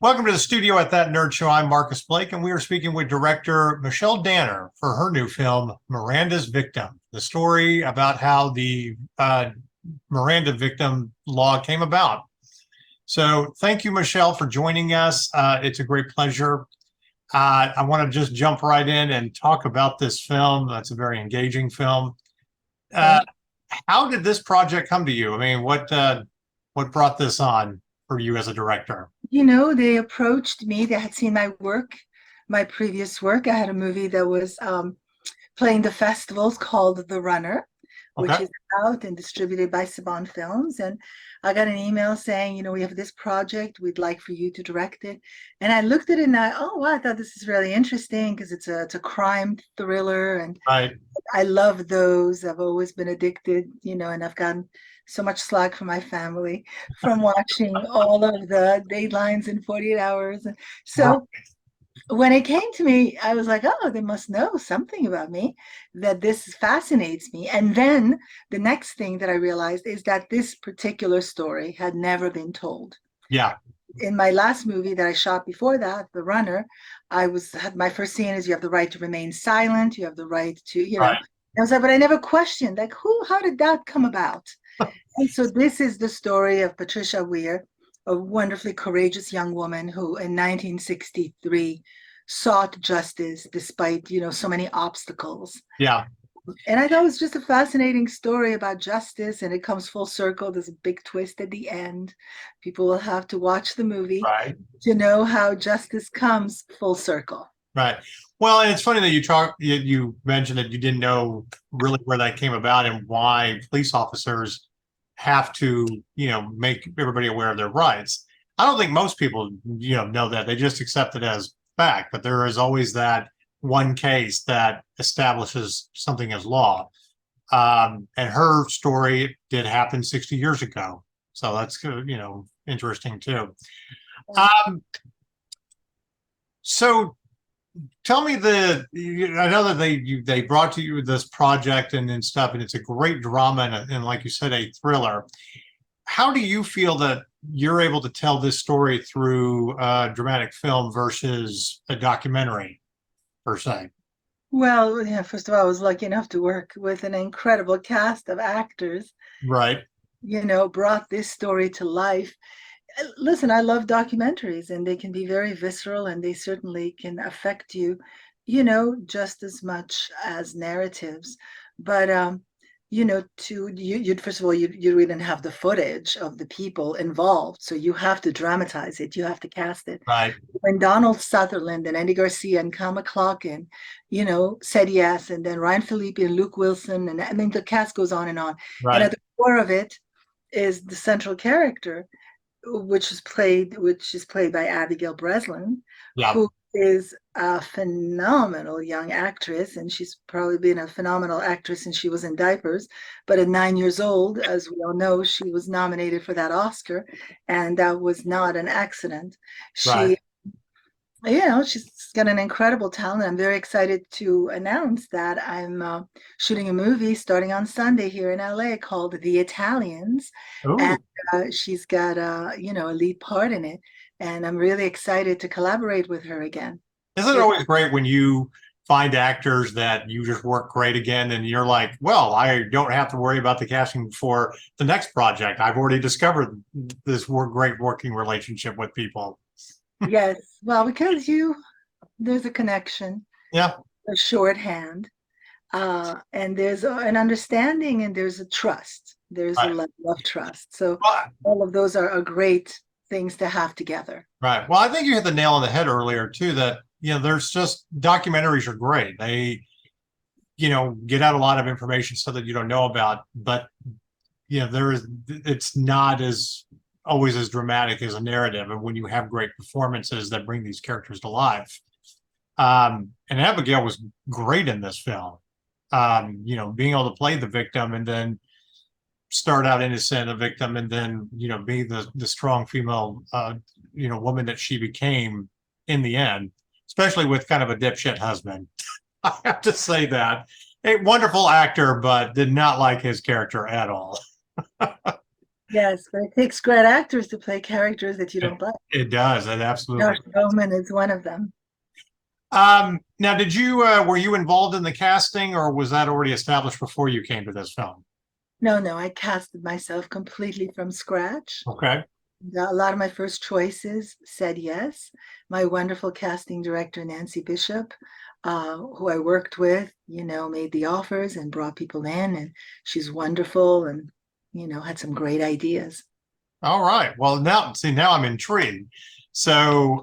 Welcome to the studio at That Nerd Show. I'm Marcus Blake, and we are speaking with director Michelle Danner for her new film, Miranda's Victim, the story about how the Miranda victim law came about. So thank you, Michelle, for joining us. It's a great pleasure. I want to just jump right in and talk about this film. It's a very engaging film. How did this project come to you? I mean, what brought this on for you as a director? They approached me. They had seen my work, my previous work. I had a movie that was playing the festivals called The Runner, which Okay. is out and distributed by Saban Films. And I got an email saying, we have this project. We'd like for you to direct it. And I looked at it and I thought this is really interesting because it's a crime thriller. And Right. I love those. I've always been addicted, and I've gotten so much slack from my family from watching all of the Datelines in 48 hours. Right. So when it came to me, I was like, oh, they must know something about me, that this fascinates me. And then the next thing that I realized is that this particular story had never been told. Yeah. In my last movie that I shot before that, The Runner, had my first scene is you have the right to remain silent, you have the right to, Right. I was like, but I never questioned, like, how did that come about? And so this is the story of Patricia Weir, a wonderfully courageous young woman who in 1963 sought justice despite, so many obstacles. Yeah. And I thought it was just a fascinating story about justice, and it comes full circle. There's a big twist at the end. People will have to watch the movie Right. to know how justice comes full circle. Right. Well, and it's funny that you mentioned that you didn't know really where that came about and why police officers have to, make everybody aware of their rights. I don't think most people, know that. They just accept it as fact, but there is always that one case that establishes something as law. And her story did happen 60 years ago. So that's, interesting too. Um, so tell me I know that they brought to you this project and stuff, and it's a great drama and like you said, a thriller. How do you feel that you're able to tell this story through a dramatic film versus a documentary per se? Well, yeah, first of all, I was lucky enough to work with an incredible cast of actors, Right. brought this story to life. Listen, I love documentaries and they can be very visceral and they certainly can affect you, just as much as narratives. But you'd first of all, you didn't have the footage of the people involved, so you have to dramatize it, you have to cast it. Right. When Donald Sutherland and Andy Garcia and Kyle MacLachlan, said yes, and then Ryan Phillippe and Luke Wilson, and I mean the cast goes on and on. And Right. at the core of it is the central character, which is played by Abigail Breslin, Yeah. who is a phenomenal young actress, and she's probably been a phenomenal actress since she was in diapers. But at 9 years old, as we all know, she was nominated for that Oscar, and that was not an accident. Right. She she's got an incredible talent. I'm very excited to announce that I'm shooting a movie starting on Sunday here in LA called The Italians, and Oh, she's got a lead part in it, and I'm really excited to collaborate with her again. isn't it It, always great when you find actors that you just work great again and you're like, well, I don't have to worry about the casting for the next project. I've already discovered this great working relationship with people. yes, well, because there's a connection, Yeah. a shorthand, and there's an understanding, and there's a trust. There's a Right. level of trust. So Well, all of those are great things to have together. right. Well, I think you hit the nail on the head earlier too, that, there's just documentaries are great. They, get out a lot of information so that you don't know about, but it's not as always as dramatic as a narrative. And when you have great performances that bring these characters to life. And Abigail was great in this film. Being able to play the victim and then start out innocent, a victim, and then be the strong female woman that she became in the end, especially with kind of a dipshit husband. I have to say that. A wonderful actor, but did not like his character at all. Yes, but it takes great actors to play characters that you It, don't like. it does. It absolutely Josh does. Bowman is one of them. Now, were you involved in the casting, or was that already established before you came to this film? No, no, I casted myself completely from scratch. Okay. A lot of my first choices said yes. My wonderful casting director, Nancy Bishop, who I worked with, made the offers and brought people in, and she's wonderful and, had some great ideas. All right. Well, now I'm intrigued. So,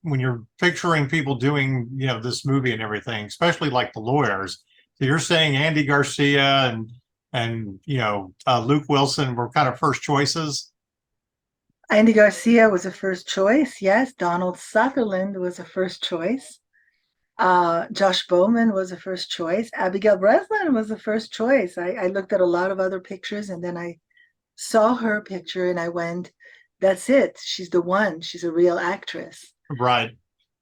when you're picturing people doing, this movie and everything, especially like the lawyers, so you're saying Andy Garcia and Luke Wilson were kind of first choices. Andy Garcia was a first choice, yes. Donald Sutherland was a first choice. Josh Bowman was a first choice. Abigail Breslin was the first choice. I looked at a lot of other pictures and then I saw her picture and I went, that's it. She's the one. She's a real actress. Right.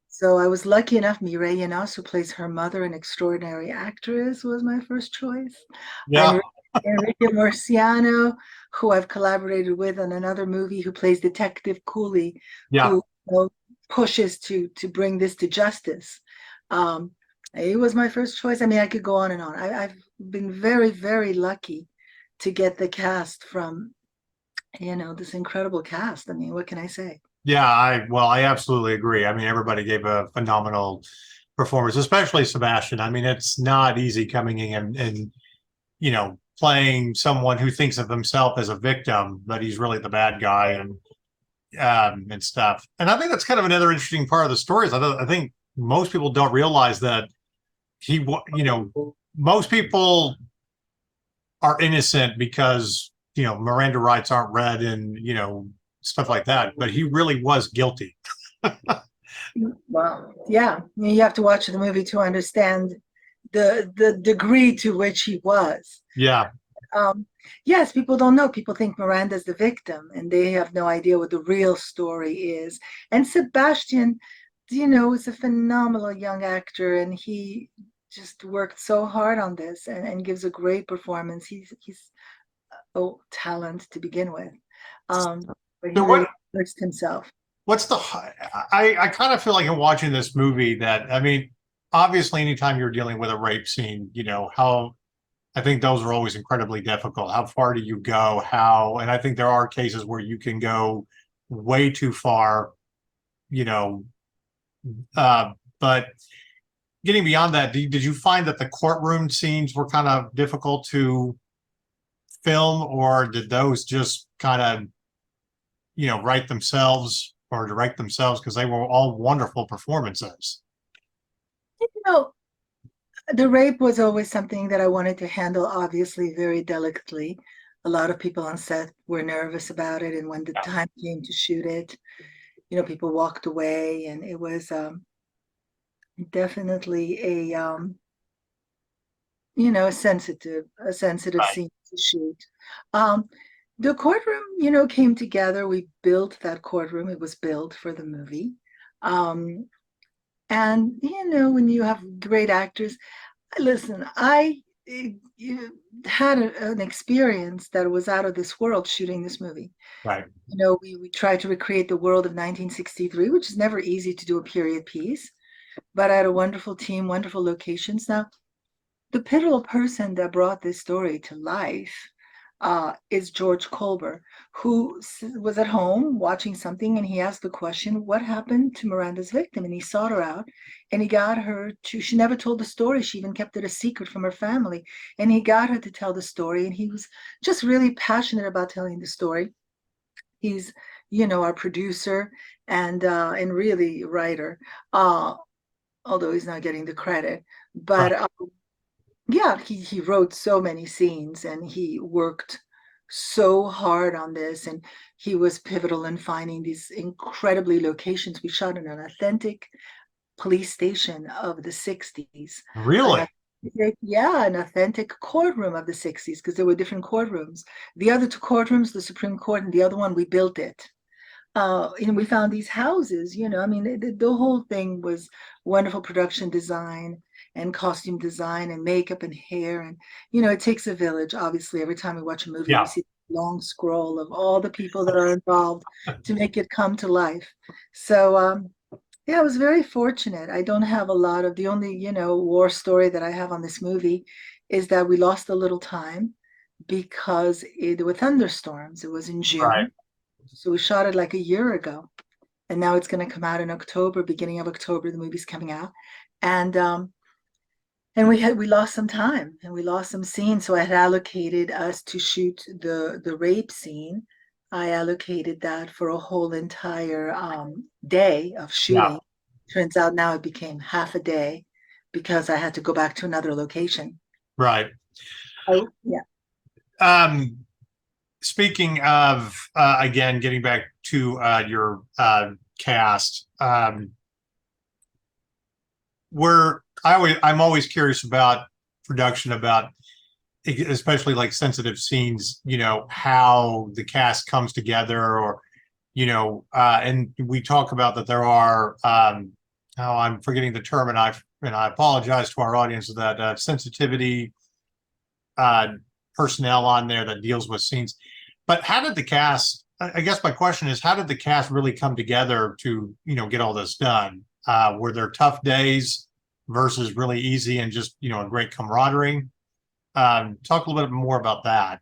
So I was lucky enough. Miranda, who plays her mother, an extraordinary actress, was my first choice. Yeah. And Enrique Marciano, who I've collaborated with on another movie, who plays Detective Cooley, Yeah. who pushes to bring this to justice. Um, he was my first choice. I mean, I could go on and on. I've been very, very lucky to get the cast from, this incredible cast. I mean, what can I say? Yeah. I absolutely agree. I mean, everybody gave a phenomenal performance, especially Sebastian. I mean, it's not easy coming in and playing someone who thinks of himself as a victim, but he's really the bad guy and stuff. And I think that's kind of another interesting part of the story. Is I think most people don't realize that most people are innocent because Miranda rights aren't read and stuff like that. But he really was guilty. Well, yeah, you have to watch the movie to understand the degree to which he was. Yeah, Um, yes, people don't know. People think Miranda's the victim, and they have no idea what the real story is. And Sebastian, is a phenomenal young actor, and he just worked so hard on this and gives a great performance. He's talent to begin with, um, but he so really expressed himself. what's the I kind of feel like in watching this movie that, I mean, obviously anytime you're dealing with a rape scene, how I think those are always incredibly difficult. How far do you go? And I think there are cases where you can go way too far, you know. But getting beyond that, did you find that the courtroom scenes were kind of difficult to film, or did those just kind of, write themselves or direct themselves because they were all wonderful performances? You know, the rape was always something that I wanted to handle, obviously, very delicately. A lot of people on set were nervous about it, and when the Yeah. time came to shoot it, people walked away, and it was definitely a sensitive Right. scene to shoot. Um, the courtroom, came together. We built that courtroom. It was built for the movie. Um, and when you have great actors, listen, I had an experience that was out of this world shooting this movie. Right. We tried to recreate the world of 1963, which is never easy to do a period piece, but I had a wonderful team, wonderful locations. Now, the pivotal person that brought this story to life is George Colbert, who was at home watching something and he asked the question, what happened to Miranda's victim? And he sought her out and he got her she never told the story. She even kept it a secret from her family. And he got her to tell the story. And he was just really passionate about telling the story. He's, our producer and really writer, uh, although he's not getting the credit. But Right. yeah, he wrote so many scenes and he worked so hard on this, and he was pivotal in finding these incredibly locations. We shot in an authentic police station of the 60s, Really? an authentic courtroom of the 60s, because there were different courtrooms. The other two courtrooms, the Supreme Court, and the other one, we built it. We found these houses, I mean, the whole thing was wonderful production design and costume design and makeup and hair. And, it takes a village. Obviously, every time we watch a movie, we Yeah. see long scroll of all the people that are involved to make it come to life. So yeah, I was very fortunate. I don't have a lot of the only, war story that I have on this movie is that we lost a little time because there were thunderstorms. It was in Right. June. So we shot it like a year ago. And now it's going to come out in October, beginning of October, the movie's coming out. And we lost some time and we lost some scenes. So I had allocated us to shoot the rape scene. I allocated that for a whole entire day of Yeah. shooting. Turns out now it became half a day because I had to go back to another location. Right. Oh, yeah. Um, Speaking of, again, getting back to your cast, I'm always curious about production, about especially like sensitive scenes, how the cast comes together, or and we talk about that there are oh, I'm forgetting the term, and I apologize to our audience, that sensitivity uh personnel on there that deals with scenes. But how did the cast, I guess my question is, how did the cast really come together to, get all this done? Were there tough days versus really easy and just, a great camaraderie? Talk a little bit more about that.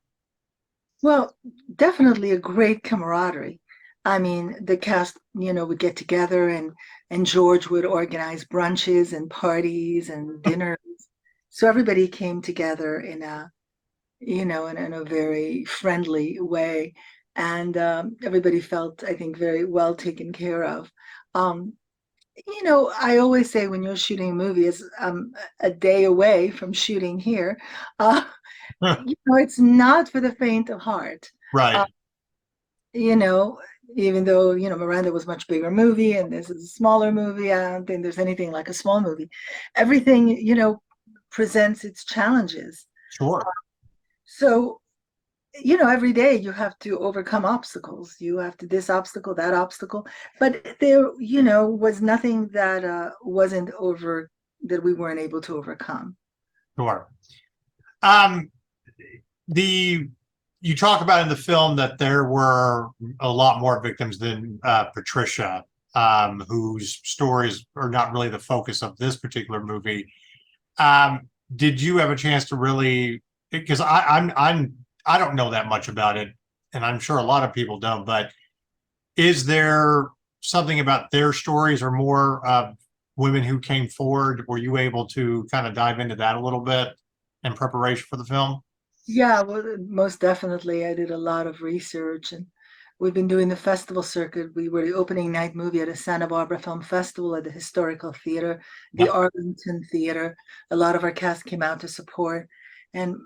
Well, definitely a great camaraderie. I mean, the cast, would get together and George would organize brunches and parties and dinners. So everybody came together in in a very friendly way. And everybody felt, I think, very well taken care of. Um, I always say when you're shooting a movie, it's a day away from shooting here. Uh, it's not for the faint of heart. Uh, Right. you know, even though, Miranda was a much bigger movie and this is a smaller movie, I don't think there's anything like a small movie. Everything, presents its challenges. Sure. So, every day you have to overcome obstacles. You have to this obstacle, that obstacle. But there, was nothing that wasn't over that we weren't able to overcome. Sure. Um, the You talk about in the film that there were a lot more victims than Patricia, whose stories are not really the focus of this particular movie. Did you have a chance to really? Because I don't know that much about it, and I'm sure a lot of people don't. But is there something about their stories or more women who came forward? Were you able to kind of dive into that a little bit in preparation for the film? Yeah, well, most definitely. I did a lot of research and we've been doing the festival circuit. We were the opening night movie at the Santa Barbara Film Festival at the Historical Theater, the Yep. Arlington Theater. A lot of our cast came out to support, and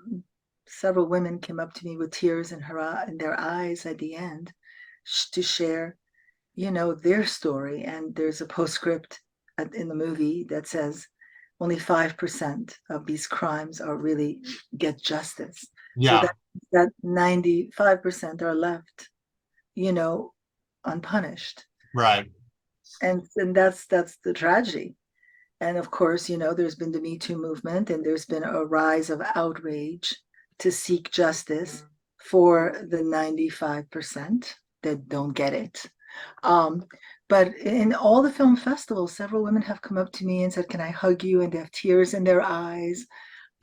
several women came up to me with tears in their eyes at the end to share, their story. And there's a postscript in the movie that says only 5% of these crimes are really get justice. So Yeah. that 95% are left, you know, unpunished. Right. And that's the tragedy. And of course, there's been the Me Too movement and there's been a rise of outrage to seek justice for the 95% that don't get it. Um, but in all the film festivals, several women have come up to me and said, "Can I hug you?" And they have tears in their eyes.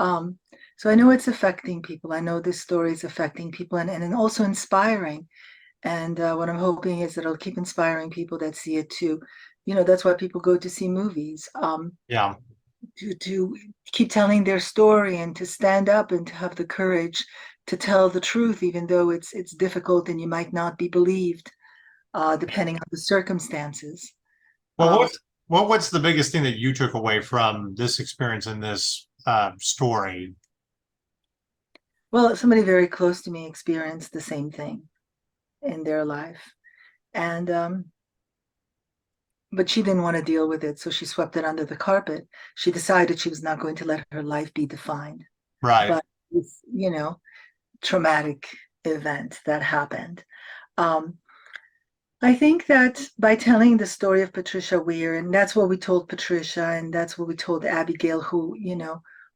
Um, so I know it's affecting people. I know this story is affecting people and also inspiring. And what I'm hoping is that it'll keep inspiring people that see it too. That's why people go to see movies, Yeah. to keep telling their story and to stand up and to have the courage to tell the truth, even though it's difficult and you might not be believed, depending on the circumstances. Well, Um, what's the biggest thing that you took away from this experience and this story? well, somebody very close to me experienced the same thing in their life, and but she didn't want to deal with it, so she swept it under the carpet. She decided she was not going to let her life be defined Right. by this, traumatic event that happened. Um, I think that by telling the story of Patricia Weir, and that's what we told Patricia, and that's what we told Abigail, who,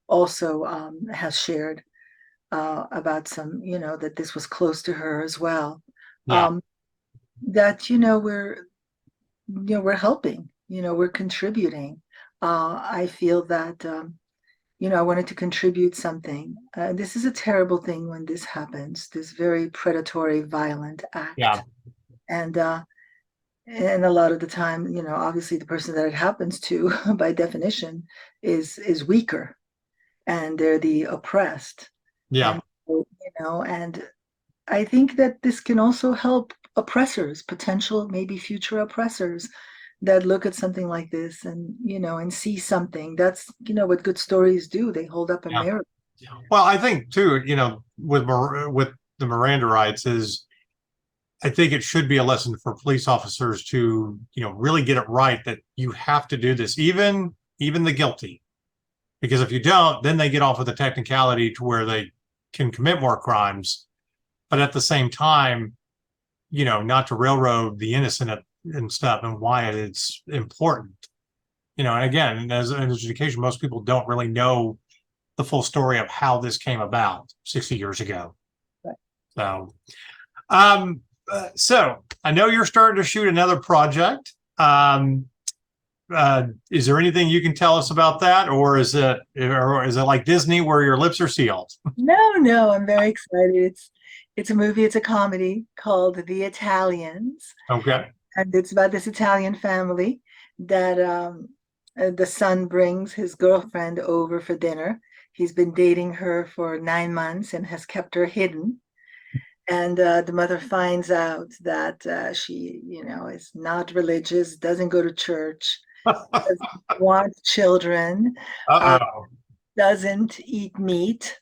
also has shared. about some, that this was close to her as well. Yeah. That, we're helping, we're contributing. I feel that, I wanted to contribute something. This is a terrible thing when this happens, this very predatory, violent Yeah. act. And a lot of the time, obviously the person that it happens to, by definition, is weaker, and they're the oppressed. Yeah. And and I think that this can also help oppressors, potential maybe future oppressors, that look at something like this and and see something. That's what good stories do. They hold up a Yeah. mirror. Well, I think too, with the Miranda rights is, I think it should be a lesson for police officers to, really get it right, that you have to do this, even the guilty, because if you don't, then they get off with a technicality to where they can commit more crimes, but at the same time, not to railroad the innocent and stuff, and why it's important. And again, as an education, most people don't really know the full story of how this came about 60 years ago. Right. So, so I know you're starting to shoot another project. Is there anything you can tell us about that, or is it like Disney where your lips are sealed? No, I'm very excited. It's a movie. It's a comedy called The Italians, Okay. and it's about this Italian family that the son brings his girlfriend over for dinner. He's been dating her for 9 months and has kept her hidden. And the mother finds out that she, is not religious, doesn't go to church, doesn't want children, uh, Uh-oh. doesn't eat meat,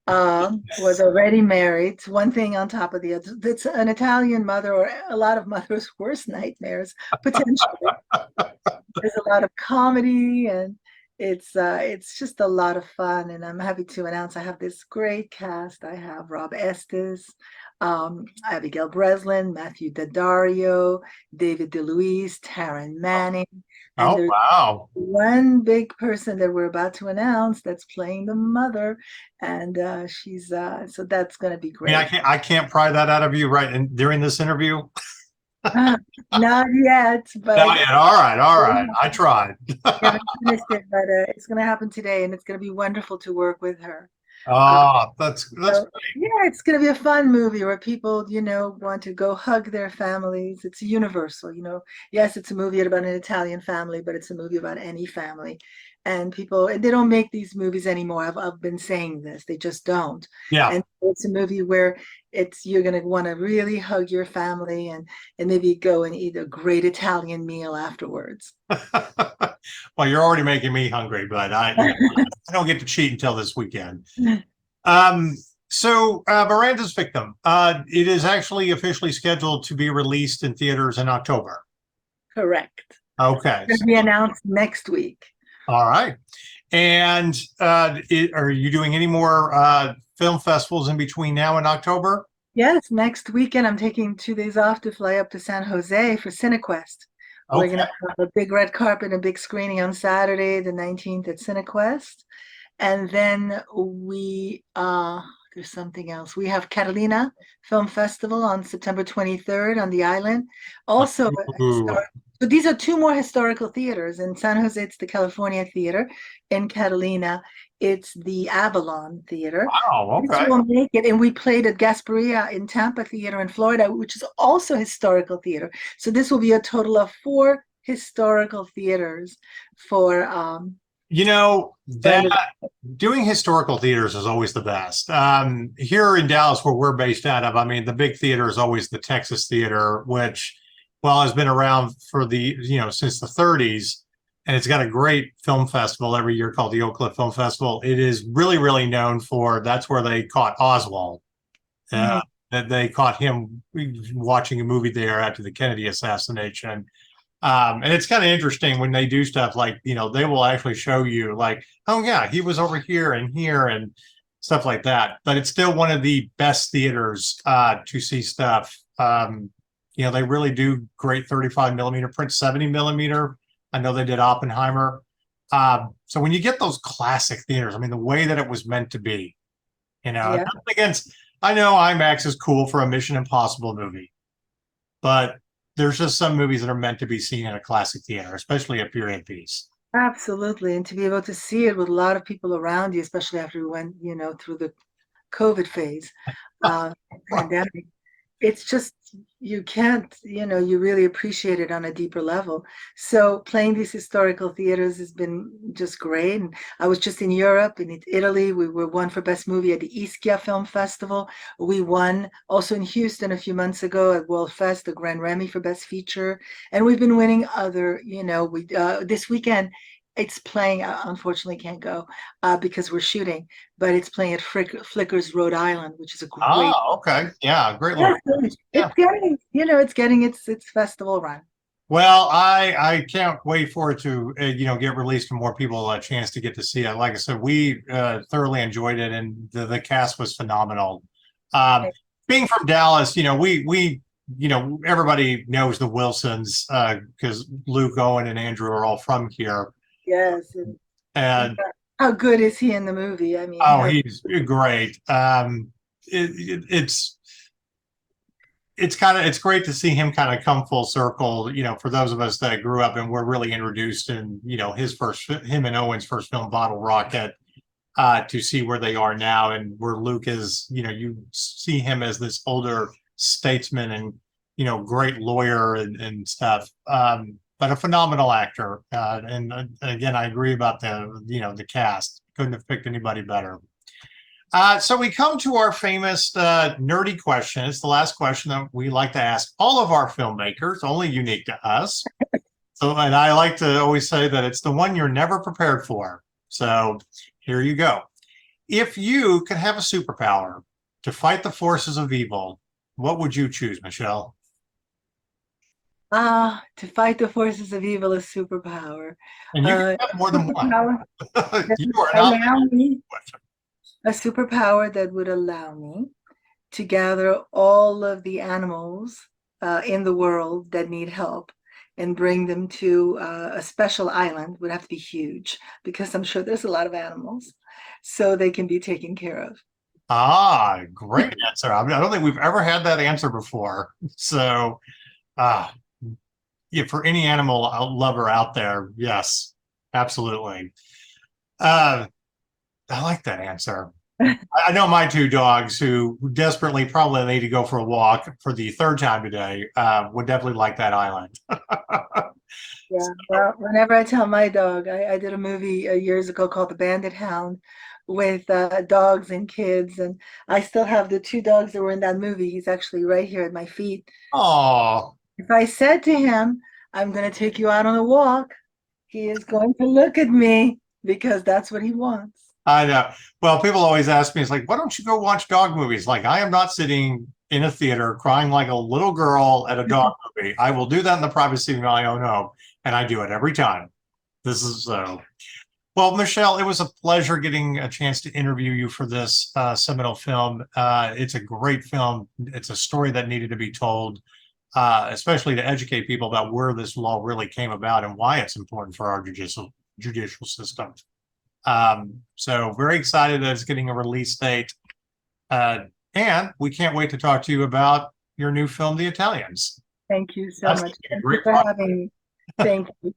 was already married. It's one thing on top of the other. It's an Italian mother, or a lot of mothers' worst nightmares, potentially. There's a lot of comedy, and it's just a lot of fun. And I'm happy to announce I have this great cast. I have Rob Estes, Abigail Breslin, Matthew Daddario, David DeLuise, Taryn Manning, and Oh, there's wow. one big person that we're about to announce that's playing the mother, and she's so that's going to be I mean, great. I can't pry that out of you during this interview. Not yet, but Not yet. All right. All right. I tried. we haven't finished it, but it's going to happen today, and it's going to be wonderful to work with her. Oh, that's So, great. yeah, it's going to be a fun movie where people, want to go hug their families. It's universal, Yes, it's a movie about an Italian family, but it's a movie about any family. And they don't make these movies anymore. I've been saying this, they just don't. Yeah. And it's a movie where you're going to want to really hug your family, and maybe go and eat a great Italian meal afterwards. Well, you're already making me hungry, but I don't get to cheat until this weekend. So Miranda's Victim, it is actually officially scheduled to be released in theaters in October. Correct. Okay. It's going to be announced next week. All right. And are you doing any more film festivals in between now and October? Yes, next weekend I'm taking 2 days off to fly up to San Jose for CineQuest. We're Okay. going to have a big red carpet, a big screening on Saturday, the 19th at CineQuest. And then there's something else. We have Catalina Film Festival on September 23rd on the island. Also, Ooh. so these are two more historical theaters. In San Jose, it's the California Theater. In Catalina, it's the Avalon Theater. Wow. This Okay. will make it, and we played at Gasparilla in Tampa Theater in Florida, which is also historical theater. So this will be a total of 4 historical theaters for That doing historical theaters is always the best. Here in Dallas, where we're based out of, I mean, the big theater is always the Texas Theater, which, well, has been around for since the 30s, and it's got a great film festival every year called the Oak Cliff Film Festival. It is really, really known for, that's where they caught Oswald. That they caught him watching a movie there after the Kennedy assassination. And it's kind of interesting when they do stuff like, they will actually show you like, oh yeah, he was over here and stuff like that. But it's still one of the best theaters to see stuff. They really do great 35 millimeter print, 70 millimeter. I know they did Oppenheimer. So when you get those classic theaters, I mean, the way that it was meant to be, Yeah, nothing against, I know IMAX is cool for a Mission Impossible movie, but there's just some movies that are meant to be seen in a classic theater, especially a period piece. absolutely. And to be able to see it with a lot of people around you, especially after we went, through the COVID phase, uh, pandemic, it's just you can't, you really appreciate it on a deeper level. So playing these historical theaters has been just great. And I was just in Europe, in Italy. We were won for best movie at the Ischia Film Festival. We won also in Houston a few months ago at World Fest, the Grand Remy for best feature. And we've been winning other, we this weekend it's playing. Unfortunately, can't go because we're shooting, but it's playing at Flickers, Rhode Island, which is a great. Oh, okay. Yeah, great Yeah, location. Yeah. it's getting, it's getting its festival run. Well, I can't wait for it to get released and more people a chance to get to see it. Like I said, we thoroughly enjoyed it, and the cast was phenomenal. Being from Dallas, everybody knows the Wilsons because Luke, Owen, and Andrew are all from here, Yes, and and how good is he in the movie? I mean, oh, how he's great. It's it's great to see him kind of come full circle, for those of us that grew up and were really introduced in, him and Owen's first film, Bottle Rocket, to see where they are now and where Luke is, you see him as this older statesman and, great lawyer and stuff. But a phenomenal actor. And again, I agree about the cast. Couldn't have picked anybody better. So we come to our famous nerdy question. It's the last question that we like to ask all of our filmmakers, only unique to us. So, and I like to always say that it's the one you're never prepared for. So here you go. If you could have a superpower to fight the forces of evil, what would you choose, Michelle? to fight the forces of evil is superpower. And you can Uh, have more than one. superpower that You would are not allow me question. a superpower that would allow me to gather all of the animals in the world that need help and bring them to a special island. Would have to be huge because I'm sure there's a lot of animals, so they can be taken care of. Ah, great answer. I mean, I don't think we've ever had that answer before. So, ah, yeah, for any animal lover out there, yes, absolutely. Uh, I like that answer. I know my two dogs who desperately probably need to go for a walk for the third time today, would definitely like that island. Yeah, well, whenever I tell my dog, I did a movie years ago called The Bandit Hound with dogs and kids, and I still have the two dogs that were in that movie. He's actually right here at my feet. Oh, If I said to him, I'm going to take you out on a walk, he is going to look at me because that's what he wants. I know. Well, people always ask me, it's like, why don't you go watch dog movies? Like, I am not sitting in a theater crying like a little girl at a dog movie. I will do that in the privacy of my own home, and I do it every time. This is so. Well, Michelle, it was a pleasure getting a chance to interview you for this seminal film. It's a great film. It's a story that needed to be told, especially to educate people about where this law really came about and why it's important for our judicial system. So very excited that it's getting a release date. And we can't wait to talk to you about your new film, The Italians. Thank you so That's much. a Thank you great for project. having me. Thank you.